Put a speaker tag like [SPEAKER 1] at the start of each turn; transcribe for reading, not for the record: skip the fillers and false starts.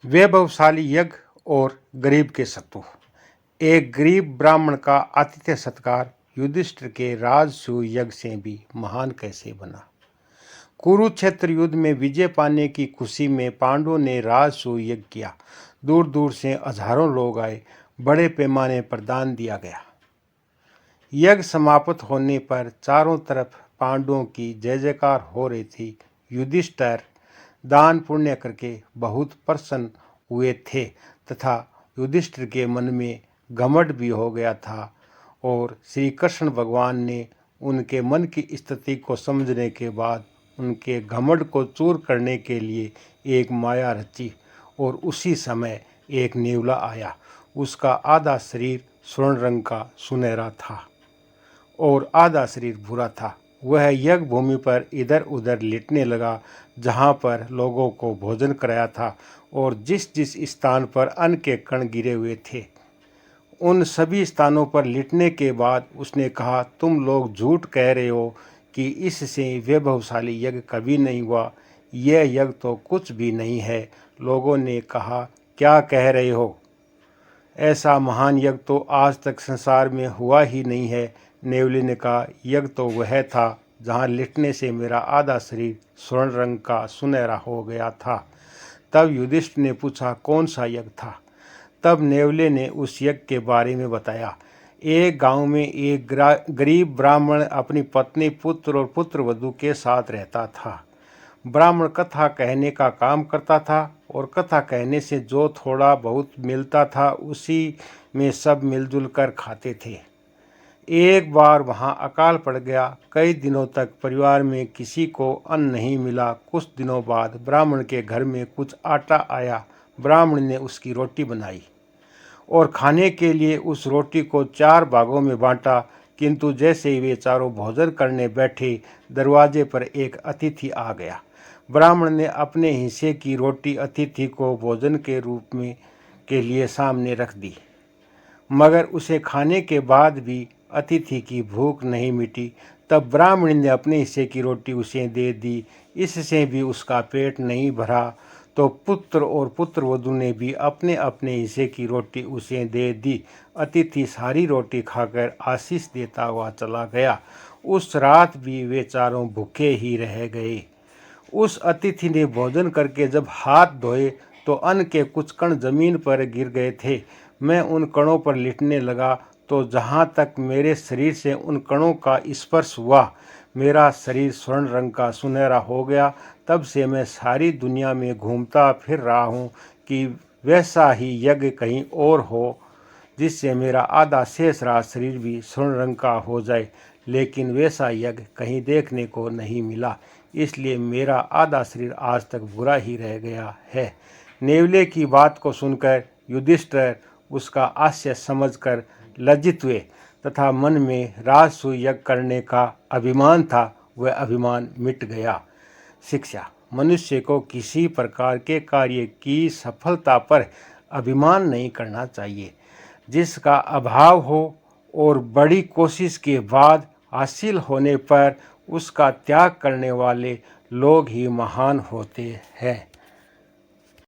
[SPEAKER 1] वैभवशाली यज्ञ और गरीब के शत्रु। एक गरीब ब्राह्मण का आतिथ्य सत्कार युधिष्ठिर के राजसूय यज्ञ से भी महान कैसे बना। कुरुक्षेत्र युद्ध में विजय पाने की खुशी में पांडवों ने राजसूय यज्ञ किया। दूर दूर से हजारों लोग आए। बड़े पैमाने पर दान दिया गया। यज्ञ समाप्त होने पर चारों तरफ पांडवों की जय जयकार हो रही थी। युधिष्ठिर दान पुण्य करके बहुत प्रसन्न हुए थे तथा युधिष्ठिर के मन में घमंड भी हो गया था और श्री कृष्ण भगवान ने उनके मन की स्थिति को समझने के बाद उनके घमंड को चूर करने के लिए एक माया रची और उसी समय एक नेवला आया। उसका आधा शरीर स्वर्ण रंग का सुनहरा था और आधा शरीर भूरा था। वह यज्ञ भूमि पर इधर उधर लेटने लगा जहाँ पर लोगों को भोजन कराया था और जिस जिस स्थान पर अन्न के कण गिरे हुए थे उन सभी स्थानों पर लिटने के बाद उसने कहा, तुम लोग झूठ कह रहे हो कि इससे वैभवशाली यज्ञ कभी नहीं हुआ। यह यज्ञ तो कुछ भी नहीं है। लोगों ने कहा, क्या कह रहे हो? ऐसा महान यज्ञ तो आज तक संसार में हुआ ही नहीं है। नेवली ने कहा, यज्ञ तो वह था जहाँ लिटने से मेरा आधा शरीर स्वर्ण रंग का सुनहरा हो गया था। तब युधिष्ठिर ने पूछा, कौन सा यज्ञ था? तब नेवले ने उस यज्ञ के बारे में बताया। एक गांव में एक गरीब ब्राह्मण अपनी पत्नी, पुत्र और पुत्रवधू के साथ रहता था। ब्राह्मण कथा कहने का काम करता था और कथा कहने से जो थोड़ा बहुत मिलता था उसी में सब मिलजुल कर खाते थे। एक बार वहां अकाल पड़ गया। कई दिनों तक परिवार में किसी को अन्न नहीं मिला। कुछ दिनों बाद ब्राह्मण के घर में कुछ आटा आया। ब्राह्मण ने उसकी रोटी बनाई और खाने के लिए उस रोटी को 4 भागों में बांटा। किंतु जैसे ही वे चारों भोजन करने बैठे, दरवाजे पर एक अतिथि आ गया। ब्राह्मण ने अपने हिस्से की रोटी अतिथि को भोजन के रूप में के लिए सामने रख दी, मगर उसे खाने के बाद भी अतिथि की भूख नहीं मिटी। तब ब्राह्मण ने अपने हिस्से की रोटी उसे दे दी। इससे भी उसका पेट नहीं भरा तो पुत्र और पुत्रवधू ने भी अपने अपने हिस्से की रोटी उसे दे दी। अतिथि सारी रोटी खाकर आशीष देता हुआ चला गया। उस रात भी वे चारों भूखे ही रह गए। उस अतिथि ने भोजन करके जब हाथ धोए तो अन्न के कुछ कण जमीन पर गिर गए थे। मैं उन कणों पर लिटने लगा तो जहाँ तक मेरे शरीर से उन कणों का स्पर्श हुआ मेरा शरीर स्वर्ण रंग का सुनहरा हो गया। तब से मैं सारी दुनिया में घूमता फिर रहा हूँ कि वैसा ही यज्ञ कहीं और हो जिससे मेरा आधा शेष रहा शरीर भी स्वर्ण रंग का हो जाए, लेकिन वैसा यज्ञ कहीं देखने को नहीं मिला। इसलिए मेरा आधा शरीर आज तक बुरा ही रह गया है। नेवले की बात को सुनकर युधिष्ठिर उसका हास्य समझकर लज्जित हुए तथा मन में राजसूय यज्ञ करने का अभिमान था, वह अभिमान मिट गया। शिक्षा: मनुष्य को किसी प्रकार के कार्य की सफलता पर अभिमान नहीं करना चाहिए। जिसका अभाव हो और बड़ी कोशिश के बाद हासिल होने पर उसका त्याग करने वाले लोग ही महान होते हैं।